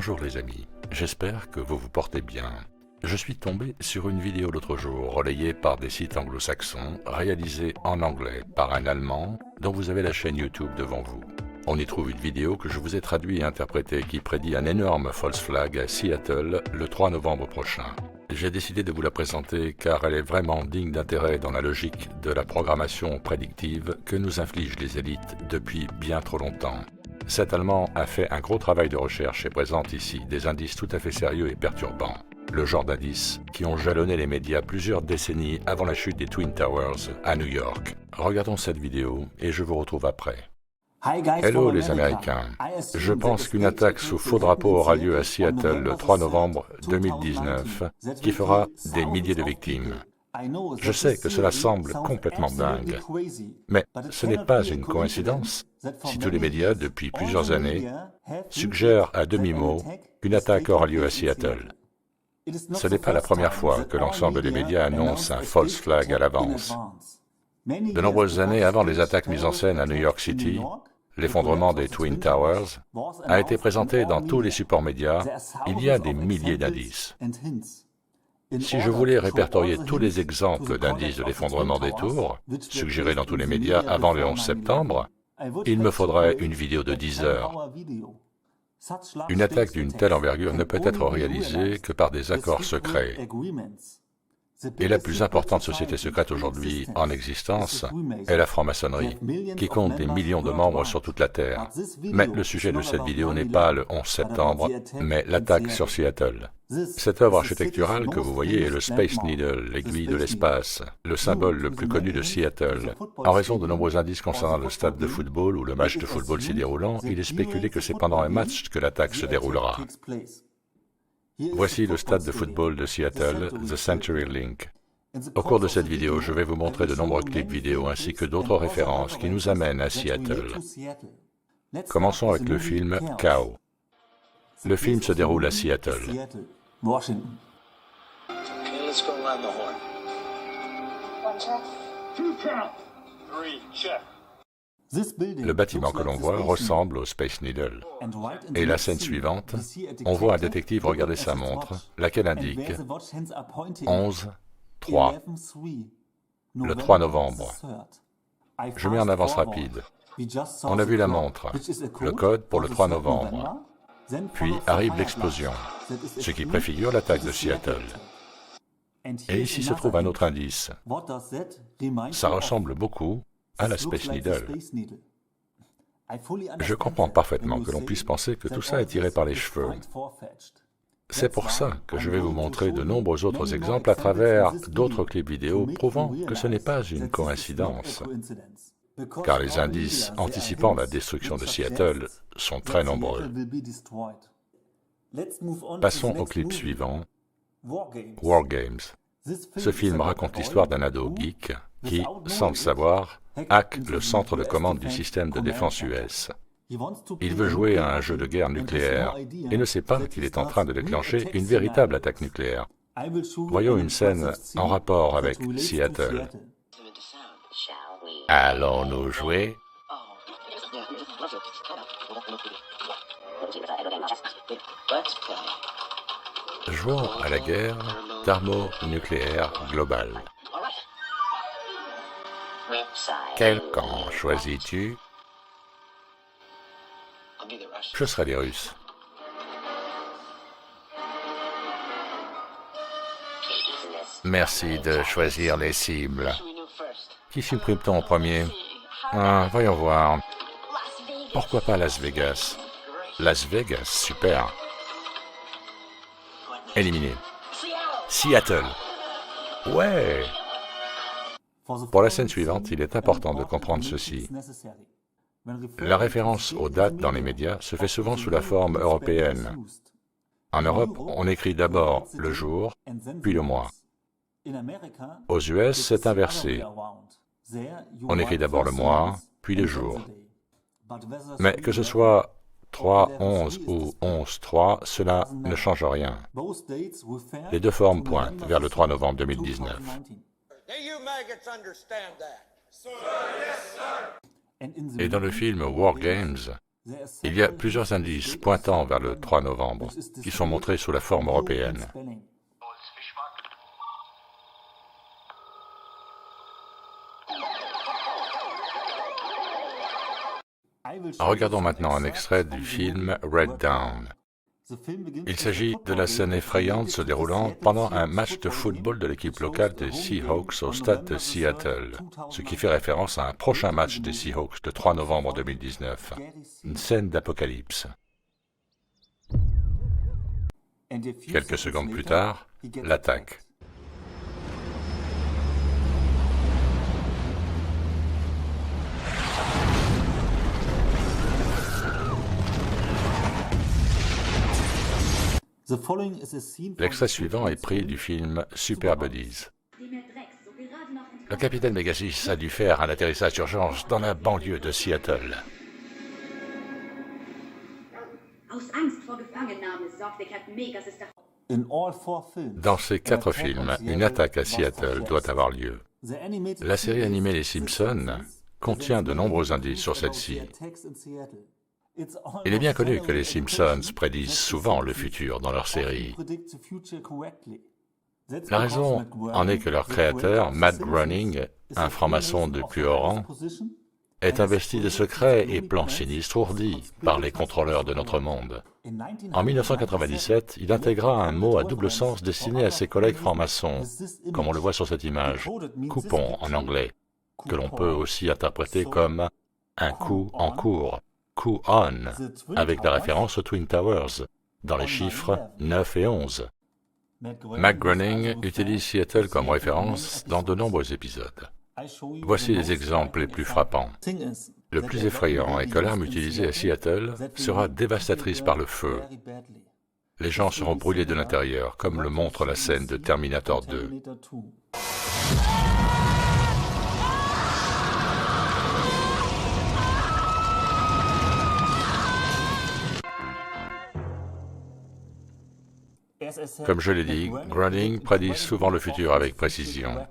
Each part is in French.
Bonjour les amis, j'espère que vous vous portez bien. Je suis tombé sur une vidéo l'autre jour relayée par des sites anglo-saxons, réalisée en anglais par un Allemand dont vous avez la chaîne YouTube devant vous. On y trouve une vidéo que je vous ai traduite et interprétée qui prédit un énorme false flag à Seattle le 3 novembre prochain. J'ai décidé de vous la présenter car elle est vraiment digne d'intérêt dans la logique de la programmation prédictive que nous infligent les élites depuis bien trop longtemps. Cet Allemand a fait un gros travail de recherche et présente ici des indices tout à fait sérieux et perturbants. Le genre d'indices qui ont jalonné les médias plusieurs décennies avant la chute des Twin Towers à New York. Regardons cette vidéo et je vous retrouve après. Hello les Américains, je pense qu'une attaque sous faux drapeau aura lieu à Seattle le 3 novembre 2019 qui fera des milliers de victimes. Je sais que cela semble complètement dingue, mais ce n'est pas une coïncidence si tous les médias, depuis plusieurs années, suggèrent à demi-mot qu'une attaque aura lieu à Seattle. Ce n'est pas la première fois que l'ensemble des médias annoncent un false flag à l'avance. De nombreuses années avant les attaques mises en scène à New York City, l'effondrement des Twin Towers a été présenté dans tous les supports médias. Il y a des milliers d'indices. Si je voulais répertorier tous les exemples d'indices de l'effondrement des tours, suggérés dans tous les médias avant le 11 septembre, il me faudrait une vidéo de 10 heures. Une attaque d'une telle envergure ne peut être réalisée que par des accords secrets. Et la plus importante société secrète aujourd'hui en existence est la franc-maçonnerie, qui compte des millions de membres sur toute la Terre. Mais le sujet de cette vidéo n'est pas le 11 septembre, mais l'attaque sur Seattle. Cette œuvre architecturale que vous voyez est le Space Needle, l'aiguille de l'espace, le symbole le plus connu de Seattle. En raison de nombreux indices concernant le stade de football où le match de football s'y déroulant, il est spéculé que c'est pendant un match que l'attaque se déroulera. Voici le stade de football de Seattle, The Century Link. Au cours de cette vidéo, je vais vous montrer de nombreux clips vidéo ainsi que d'autres références qui nous amènent à Seattle. Commençons avec le film Cow. Le film se déroule à Seattle. Le bâtiment que l'on voit ressemble au Space Needle. Et la scène suivante, on voit un détective regarder sa montre, laquelle indique 11-3, le 3 novembre. Je mets en avance rapide. On a vu la montre, le code pour le 3 novembre. Puis arrive l'explosion, ce qui préfigure l'attaque de Seattle. Et ici se trouve un autre indice. Ça ressemble beaucoup à la Space Needle. Je comprends parfaitement que l'on puisse penser que tout ça est tiré par les cheveux. C'est pour ça que je vais vous montrer de nombreux autres exemples à travers d'autres clips vidéo prouvant que ce n'est pas une coïncidence. Car les indices anticipant la destruction de Seattle sont très nombreux. Passons au clip suivant, War Games. Ce film raconte l'histoire d'un ado geek qui, sans le savoir, hack le centre de commande du système de défense US. Il veut jouer à un jeu de guerre nucléaire et ne sait pas qu'il est en train de déclencher une véritable attaque nucléaire. Voyons une scène en rapport avec Seattle. Allons-nous jouer? Jouons à la guerre thermonucléaire globale. Quel camp choisis-tu? Je serai les Russes. Merci de choisir les cibles. Qui supprime-t-on en premier? Voyons voir. Pourquoi pas Las Vegas? Las Vegas, super. Éliminé. Seattle. Ouais. Pour la scène suivante, il est important de comprendre ceci. La référence aux dates dans les médias se fait souvent sous la forme européenne. En Europe, on écrit d'abord le jour, puis le mois. Aux US, c'est inversé. On écrit d'abord le mois, puis le jour. Mais que ce soit 3-11 ou 11-3, cela ne change rien. Les deux formes pointent vers le 3 novembre 2019. Et dans le film War Games, Il y a plusieurs indices pointant vers le 3 novembre, qui sont montrés sous la forme européenne. Regardons maintenant un extrait du film Red Dawn. Il s'agit de la scène effrayante se déroulant pendant un match de football de l'équipe locale des Seahawks au stade de Seattle, ce qui fait référence à un prochain match des Seahawks le 3 novembre 2019. Une scène d'apocalypse. Quelques secondes plus tard, l'attaque. L'extrait suivant est pris du film Super Buddies. Le capitaine Megasis a dû faire un atterrissage d'urgence dans la banlieue de Seattle. Dans ces 4 films, une attaque à Seattle doit avoir lieu. La série animée Les Simpsons contient de nombreux indices sur celle-ci. Il est bien connu que les Simpsons prédisent souvent le futur dans leur série. La raison en est que leur créateur, Matt Groening, un franc-maçon de plus haut rang, est investi de secrets et plans sinistres ourdis par les contrôleurs de notre monde. En 1997, il intégra un mot à double sens destiné à ses collègues francs-maçons, comme on le voit sur cette image, coupon en anglais, que l'on peut aussi interpréter comme un coup en cours. Coup on, avec la référence aux Twin Towers, dans les chiffres 9 et 11. Matt Groening utilise Seattle comme référence dans de nombreux épisodes. Voici les exemples les plus frappants. Le plus effrayant est que l'arme utilisée à Seattle sera dévastatrice par le feu. Les gens seront brûlés de l'intérieur, comme le montre la scène de Terminator 2. Comme je l'ai dit, Groening prédit souvent le futur avec précision.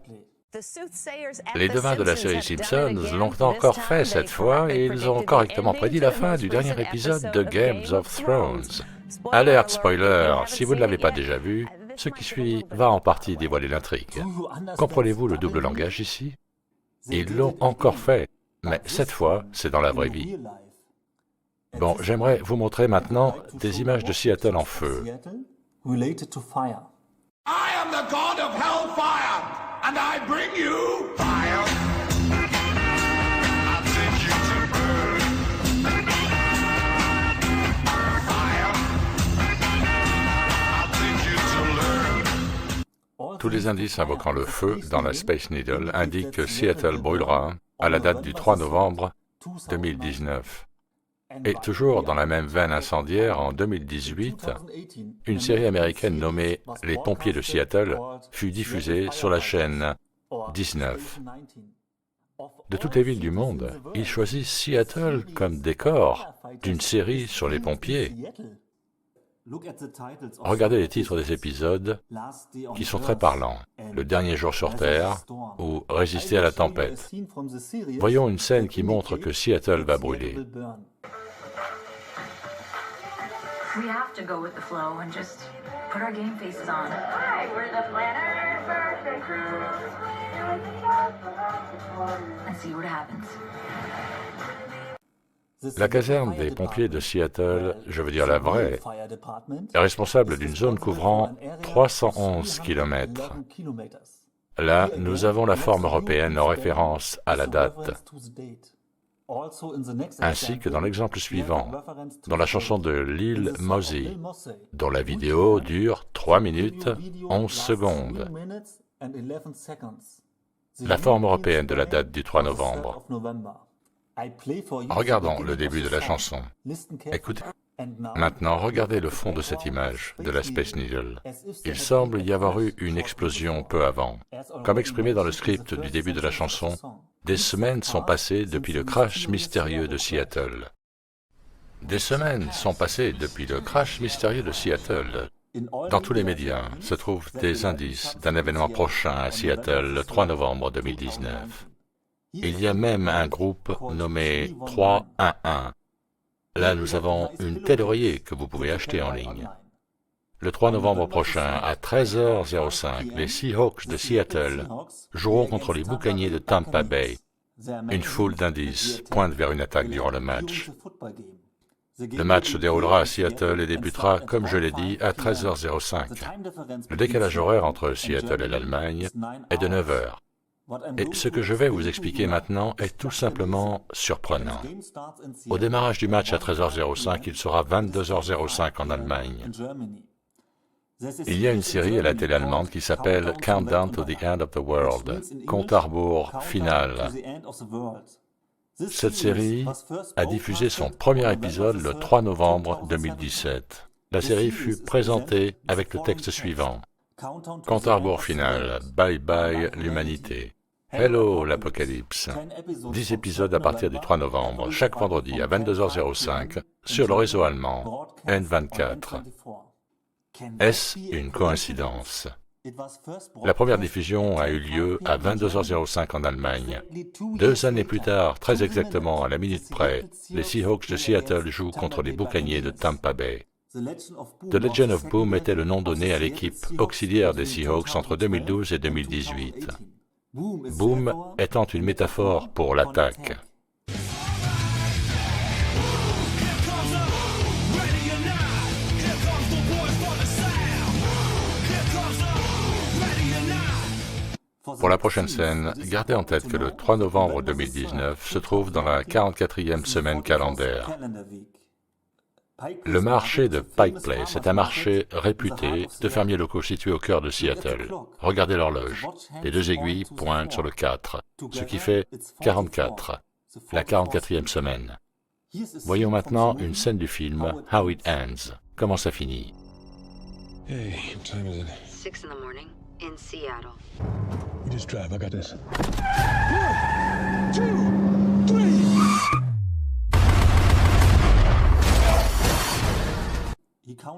Les devins de la série Simpsons l'ont encore fait cette fois et ils ont correctement prédit la fin du dernier épisode de Game of Thrones. Alerte spoiler, si vous ne l'avez pas déjà vu, ce qui suit va en partie dévoiler l'intrigue. Comprenez-vous le double langage ici? Ils l'ont encore fait, mais cette fois, c'est dans la vraie vie. Bon, j'aimerais vous montrer maintenant des images de Seattle en feu. Related to fire. I am the god of hellfire, and I bring you fire. I send you to burn. Fire. I send you to learn. Tous les indices invoquant le feu dans la Space Needle indiquent que Seattle brûlera à la date du 3 novembre 2019. Et toujours dans la même veine incendiaire, en 2018, une série américaine nommée Les Pompiers de Seattle fut diffusée sur la chaîne 19. De toutes les villes du monde, ils choisissent Seattle comme décor d'une série sur les pompiers. Regardez les titres des épisodes qui sont très parlants. Le dernier jour sur Terre ou Résister à la tempête. Voyons une scène qui montre que Seattle va brûler. We have to go with the flow and just put our game faces on. Hi, we're the Planner Birthday Crew. And see what happens. La caserne des pompiers de Seattle, je veux dire la vraie, est responsable d'une zone couvrant 311 km. Là, nous avons la forme européenne en référence à la date. Ainsi que dans l'exemple suivant, dans la chanson de Lil Mosey, dont la vidéo dure 3 minutes 11 secondes. La forme européenne de la date du 3 novembre. Regardons le début de la chanson. Écoutez. Maintenant, regardez le fond de cette image de la Space Needle. Il semble y avoir eu une explosion peu avant. Comme exprimé dans le script du début de la chanson, des semaines sont passées depuis le crash mystérieux de Seattle. Des semaines sont passées depuis le crash mystérieux de Seattle. Dans tous les médias se trouvent des indices d'un événement prochain à Seattle le 3 novembre 2019. Il y a même un groupe nommé 311. Là, nous avons une telle oreiller que vous pouvez acheter en ligne. Le 3 novembre prochain, à 13h05, les Seahawks de Seattle joueront contre les Boucaniers de Tampa Bay. Une foule d'indices pointe vers une attaque durant le match. Le match se déroulera à Seattle et débutera, comme je l'ai dit, à 13h05. Le décalage horaire entre Seattle et l'Allemagne est de 9 heures. Et ce que je vais vous expliquer maintenant est tout simplement surprenant. Au démarrage du match à 13h05, il sera 22h05 en Allemagne. Il y a une série à la télé allemande qui s'appelle Countdown to the End of the World, compte à rebours final. Cette série a diffusé son premier épisode le 3 novembre 2017. La série fut présentée avec le texte suivant. Compte à rebours final, bye bye l'humanité. Hello l'apocalypse. 10 épisodes à partir du 3 novembre, chaque vendredi à 22h05, sur le réseau allemand N24. Est-ce une coïncidence? La première diffusion a eu lieu à 22h05 en Allemagne. 2 années plus tard, très exactement à la minute près, les Seahawks de Seattle jouent contre les Boucaniers de Tampa Bay. The Legend of Boom était le nom donné à l'équipe auxiliaire des Seahawks entre 2012 et 2018. Boom étant une métaphore pour l'attaque. Pour la prochaine scène, gardez en tête que le 3 novembre 2019 se trouve dans la 44e semaine calendaire. Le marché de Pike Place est un marché réputé de fermiers locaux situé au cœur de Seattle. Regardez l'horloge. Les 2 aiguilles pointent sur le 4, ce qui fait 44, la 44e semaine. Voyons maintenant une scène du film How It Ends. Comment ça finit? Hey, what time is it? 6 in the morning in Seattle. You just drive, I got this.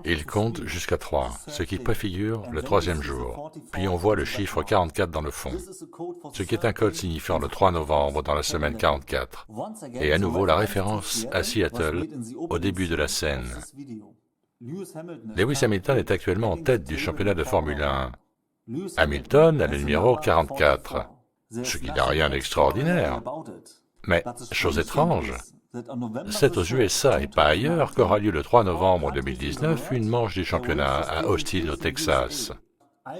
Il compte jusqu'à 3, ce qui préfigure le 3e jour. Puis on voit le chiffre 44 dans le fond, ce qui est un code signifiant le 3 novembre dans la semaine 44. Et à nouveau la référence à Seattle au début de la scène. Lewis Hamilton est actuellement en tête du championnat de Formule 1. Hamilton a le numéro 44, ce qui n'a rien d'extraordinaire. Mais, chose étrange, c'est aux USA et pas ailleurs qu'aura lieu le 3 novembre 2019 une manche du championnat à Austin au Texas.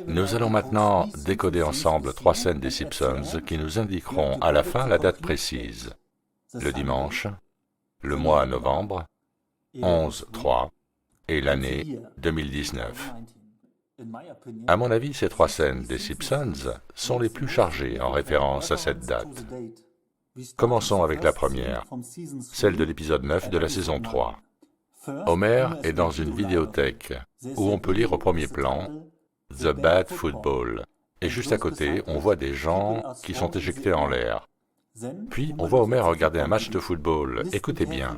Nous allons maintenant décoder ensemble 3 scènes des Simpsons qui nous indiqueront à la fin la date précise. Le dimanche, le mois novembre, 11-3 et l'année 2019. À mon avis, ces 3 scènes des Simpsons sont les plus chargées en référence à cette date. Commençons avec la première, celle de l'épisode 9 de la saison 3. Homer est dans une vidéothèque où on peut lire au premier plan « The Bad Football » et juste à côté, on voit des gens qui sont éjectés en l'air. Puis, on voit Homer regarder un match de football. Écoutez bien.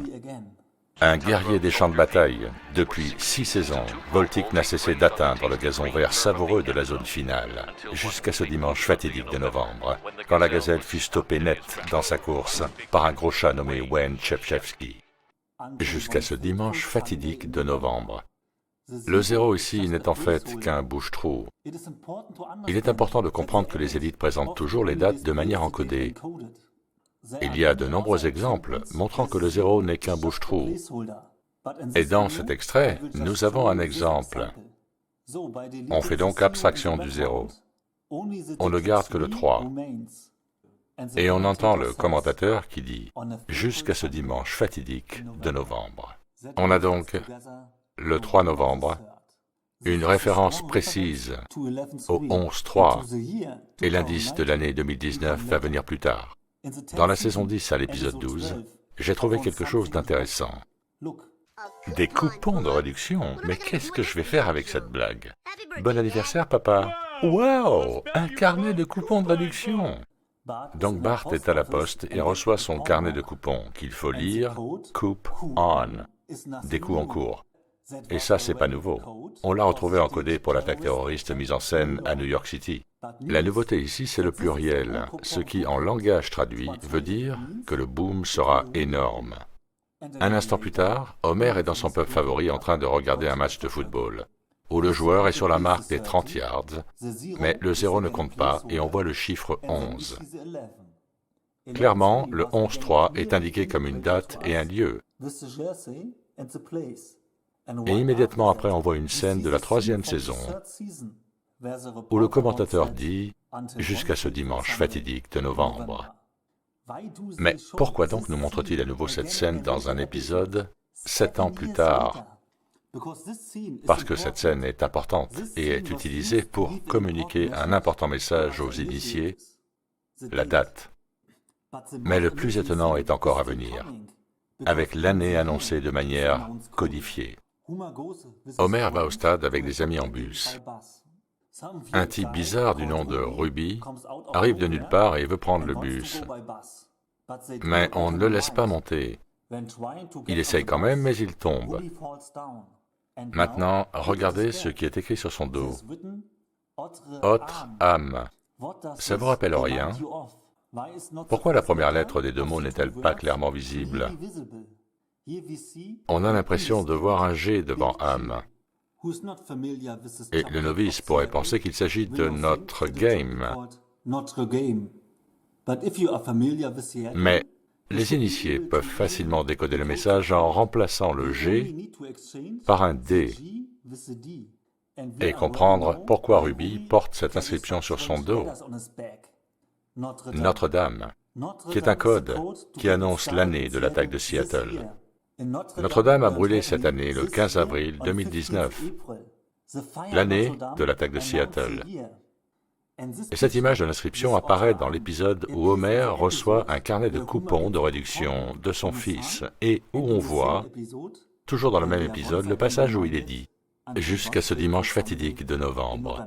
Un guerrier des champs de bataille. Depuis 6 saisons, Voltic n'a cessé d'atteindre le gazon vert savoureux de la zone finale, jusqu'à ce dimanche fatidique de novembre, quand la gazelle fut stoppée net dans sa course par un gros chat nommé Wayne Chepchevsky. Jusqu'à ce dimanche fatidique de novembre. Le 0 ici n'est en fait qu'un bouche-trou. Il est important de comprendre que les élites présentent toujours les dates de manière encodée. Il y a de nombreux exemples montrant que le 0 n'est qu'un bouche-trou. Et dans cet extrait, nous avons un exemple. On fait donc abstraction du 0. On ne garde que le 3. Et on entend le commentateur qui dit « jusqu'à ce dimanche fatidique de novembre ». On a donc le 3 novembre, une référence précise au 11-3, et l'indice de l'année 2019 va venir plus tard. Dans la saison 10 à l'épisode 12, j'ai trouvé quelque chose d'intéressant. Des coupons de réduction? Mais qu'est-ce que je vais faire avec cette blague? Bon anniversaire, papa! Wow! Un carnet de coupons de réduction! Donc Bart est à la poste et reçoit son carnet de coupons qu'il faut lire « Coupon », des coups en cours. Et ça, c'est pas nouveau. On l'a retrouvé encodé pour l'attaque terroriste mise en scène à New York City. La nouveauté ici, c'est le pluriel, ce qui, en langage traduit, veut dire que le boom sera énorme. Un instant plus tard, Homer est dans son pub favori en train de regarder un match de football, où le joueur est sur la marque des 30 yards, mais le 0 ne compte pas et on voit le chiffre 11. Clairement, le 11-3 est indiqué comme une date et un lieu. Et immédiatement après, on voit une scène de la 3e saison, où le commentateur dit « jusqu'à ce dimanche fatidique de novembre ». Mais pourquoi donc nous montre-t-il à nouveau cette scène dans un épisode 7 ans plus tard? Parce que cette scène est importante et est utilisée pour communiquer un important message aux initiés, la date. Mais le plus étonnant est encore à venir, avec l'année annoncée de manière codifiée. Homer va au stade avec des amis en bus. Un type bizarre du nom de Ruby arrive de nulle part et veut prendre le bus. Mais on ne le laisse pas monter. Il essaye quand même, mais il tombe. Maintenant, regardez ce qui est écrit sur son dos. Autre âme. Ça vous rappelle rien? Pourquoi la première lettre des deux mots n'est-elle pas clairement visible? On a l'impression de voir un G devant âme. Et le novice pourrait penser qu'il s'agit de notre game. Mais les initiés peuvent facilement décoder le message en remplaçant le G par un D et comprendre pourquoi Ruby porte cette inscription sur son dos. Notre-Dame, qui est un code qui annonce l'année de l'attaque de Seattle. Notre-Dame a brûlé cette année le 15 avril 2019, l'année de l'attaque de Seattle. Et cette image de l'inscription apparaît dans l'épisode où Homer reçoit un carnet de coupons de réduction de son fils et où on voit, toujours dans le même épisode, le passage où il est dit « jusqu'à ce dimanche fatidique de novembre ».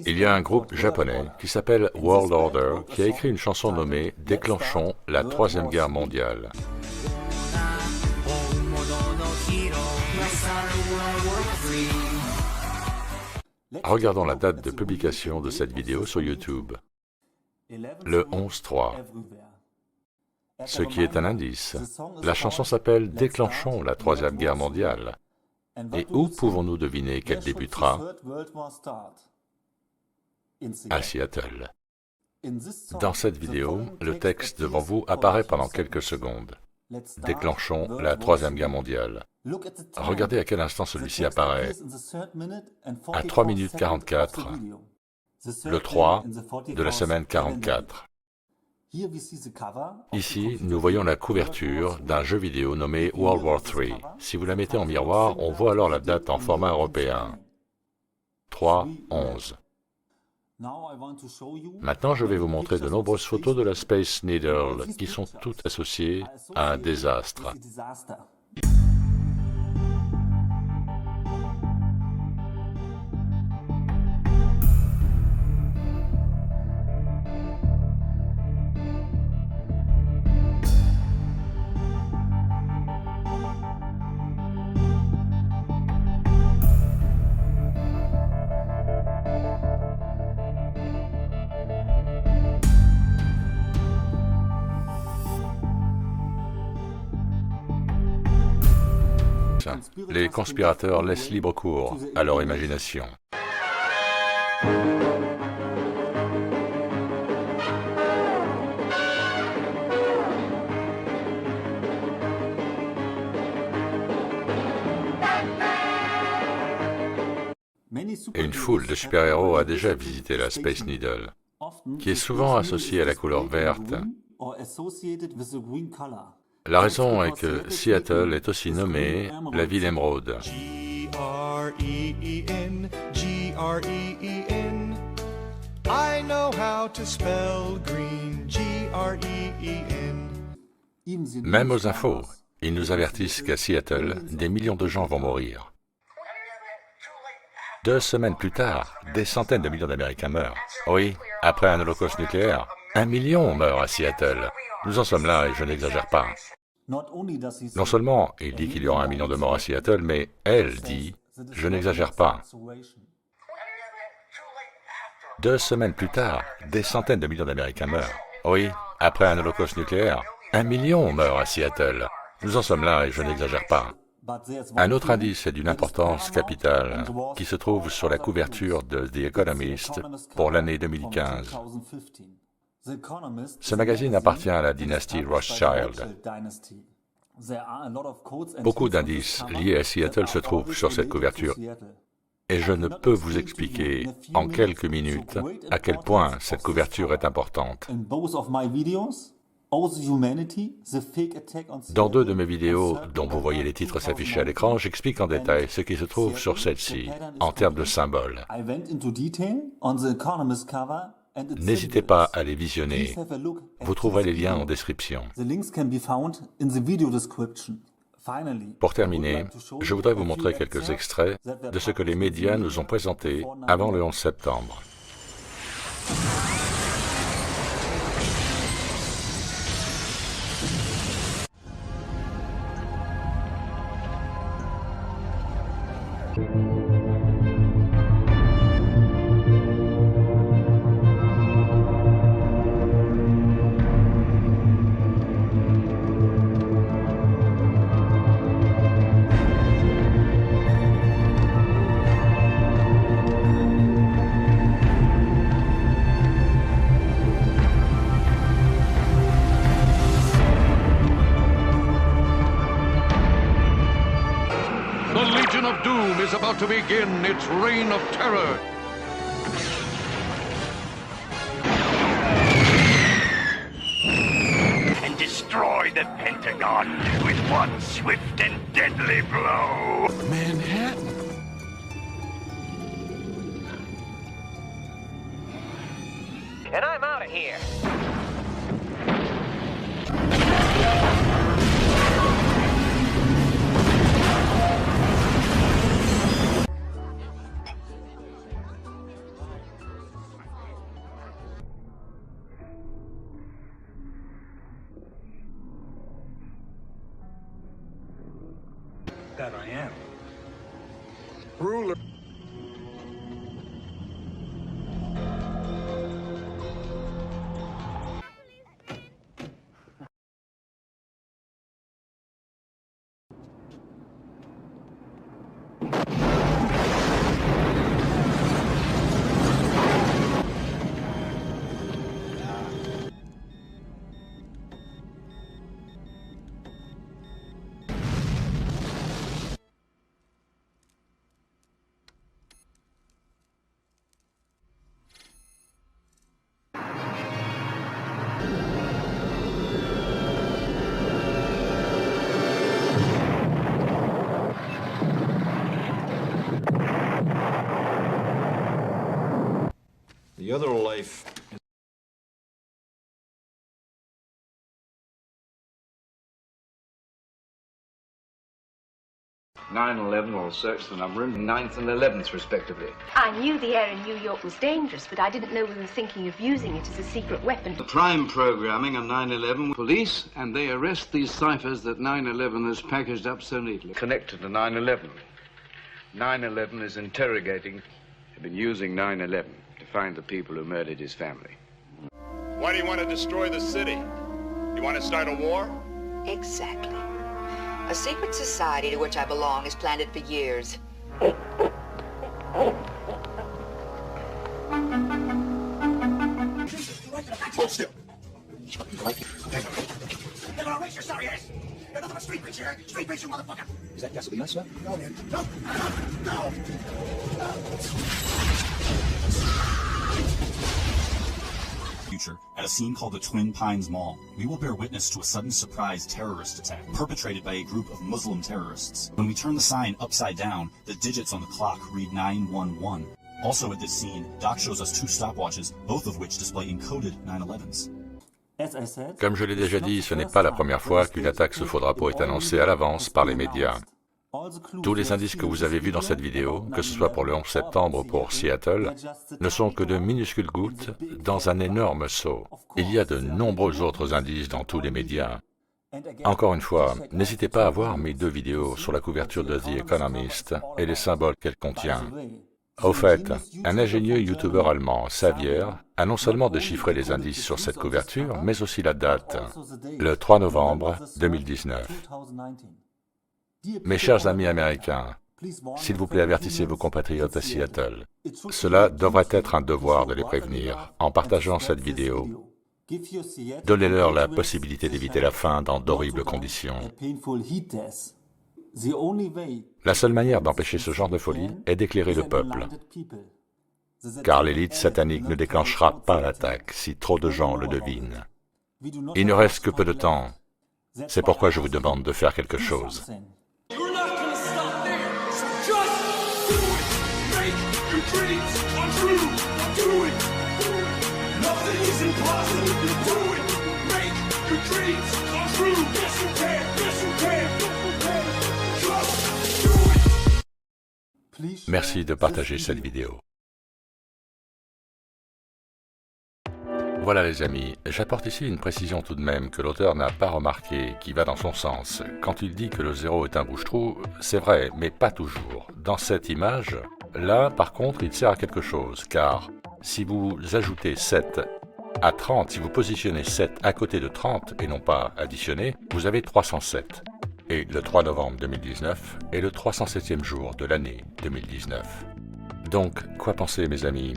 Il y a un groupe japonais qui s'appelle World Order qui a écrit une chanson nommée « Déclenchons la Troisième Guerre mondiale ». Regardons la date de publication de cette vidéo sur YouTube. Le 11-3. Ce qui est un indice. La chanson s'appelle « Déclenchons la Troisième Guerre mondiale ». Et où pouvons-nous deviner qu'elle débutera? À Seattle. Dans cette vidéo, le texte devant vous apparaît pendant quelques secondes. Déclenchons la Troisième Guerre mondiale. Regardez à quel instant celui-ci apparaît. À 3 minutes 44, le 3 de la semaine 44. Ici, nous voyons la couverture d'un jeu vidéo nommé World War III. Si vous la mettez en miroir, on voit alors la date en format européen. 3-11. Maintenant, je vais vous montrer de nombreuses photos de la Space Needle qui sont toutes associées à un désastre. Les conspirateurs laissent libre cours à leur imagination. Et une foule de super-héros a déjà visité la Space Needle, qui est souvent associée à la couleur verte. La raison est que Seattle est aussi nommée la ville émeraude. G-R-E-E-N, G-R-E-E-N. I know how to spell green, G-R-E-E-N. Même aux infos, ils nous avertissent qu'à Seattle, des millions de gens vont mourir. 2 semaines plus tard, des centaines de millions d'Américains meurent. Oui, après un holocauste nucléaire, 1 million meurt à Seattle. Nous en sommes là et je n'exagère pas. Non seulement il dit qu'il y aura 1 million de morts à Seattle, mais elle dit « je n'exagère pas ». 2 semaines plus tard, des centaines de millions d'Américains meurent. Oui, après un holocauste nucléaire, 1 million meurt à Seattle. Nous en sommes là et je n'exagère pas. Un autre indice est d'une importance capitale qui se trouve sur la couverture de The Economist pour l'année 2015. Ce magazine appartient à la dynastie Rothschild. Beaucoup d'indices liés à Seattle se trouvent sur cette couverture et je ne peux vous expliquer en quelques minutes à quel point cette couverture est importante. Dans 2 de mes vidéos, dont vous voyez les titres s'afficher à l'écran, j'explique en détail ce qui se trouve sur celle-ci, en termes de symboles. N'hésitez pas à les visionner. Vous trouverez les liens en description. Pour terminer, je voudrais vous montrer quelques extraits de ce que les médias nous ont présenté avant le 11 septembre. The Legion of Doom is about to begin its reign of terror. And destroy the Pentagon with one swift and deadly blow. Manhattan. And I'm out of here. That I am. Ruler. The other life is 9/11 will search the number in 9th and 11th, respectively. I knew the air in New York was dangerous, but I didn't know we were thinking of using it as a secret weapon. The prime programming on 9/11, police, and they arrest these ciphers that 9/11 has packaged up so neatly. Connected to 9/11. 9/11 is interrogating, have been using 9/11 to find the people who murdered his family. Why do you want to destroy the city? You want to start a war? Exactly. A secret society to which I belong has planned it for years. Hold still. They're gonna erase your sorry ass. You're nothing but street preacher. Street preacher, motherfucker. Is that gasoline, sir? No, man. No. No. Future at a scene called the Twin Pines Mall. We will bear witness to a sudden surprise terrorist attack perpetrated by a group of Muslim terrorists. When we turn the sign upside down, the digits on the clock read 911. Also at this scene, Doc shows us two stopwatches, both of which display encoded 9/11s. Comme je l'ai déjà dit, ce n'est pas la première fois qu'une attaque sous faux drapeau est annoncée à l'avance par les médias. Tous les indices que vous avez vus dans cette vidéo, que ce soit pour le 11 septembre ou pour Seattle, ne sont que de minuscules gouttes dans un énorme seau. Il y a de nombreux autres indices dans tous les médias. Encore une fois, n'hésitez pas à voir mes deux vidéos sur la couverture de The Economist et les symboles qu'elle contient. Au fait, un ingénieux youtubeur allemand, Xavier, a non seulement déchiffré les indices sur cette couverture, mais aussi la date, le 3 novembre 2019. Mes chers amis américains, s'il vous plaît, avertissez vos compatriotes à Seattle. Cela devrait être un devoir de les prévenir en partageant cette vidéo. Donnez-leur la possibilité d'éviter la faim dans d'horribles conditions. La seule manière d'empêcher ce genre de folie est d'éclairer le peuple, car l'élite satanique ne déclenchera pas l'attaque si trop de gens le devinent. Il ne reste que peu de temps. C'est pourquoi je vous demande de faire quelque chose. Merci de partager cette vidéo. Voilà les amis, j'apporte ici une précision tout de même que l'auteur n'a pas remarquée, qui va dans son sens. Quand il dit que le 0 est un bouche-trou, c'est vrai, mais pas toujours. Dans cette image, là par contre il sert à quelque chose, car si vous ajoutez 7 à 30, si vous positionnez 7 à côté de 30 et non pas additionné, vous avez 307. Et le 3 novembre 2019 est le 307e jour de l'année 2019. Donc, quoi penser mes amis?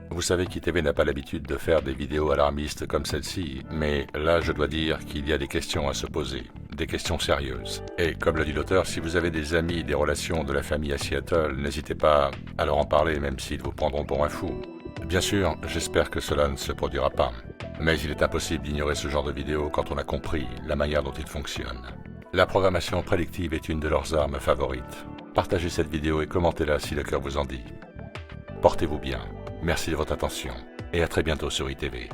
Vous savez qu'ITV n'a pas l'habitude de faire des vidéos alarmistes comme celle-ci, mais là je dois dire qu'il y a des questions à se poser, des questions sérieuses. Et comme le dit l'auteur, si vous avez des amis, des relations de la famille à Seattle, n'hésitez pas à leur en parler même s'ils vous prendront pour un fou. Bien sûr, j'espère que cela ne se produira pas, mais il est impossible d'ignorer ce genre de vidéos quand on a compris la manière dont ils fonctionnent. La programmation prédictive est une de leurs armes favorites. Partagez cette vidéo et commentez-la si le cœur vous en dit. Portez-vous bien. Merci de votre attention et à très bientôt sur ITV.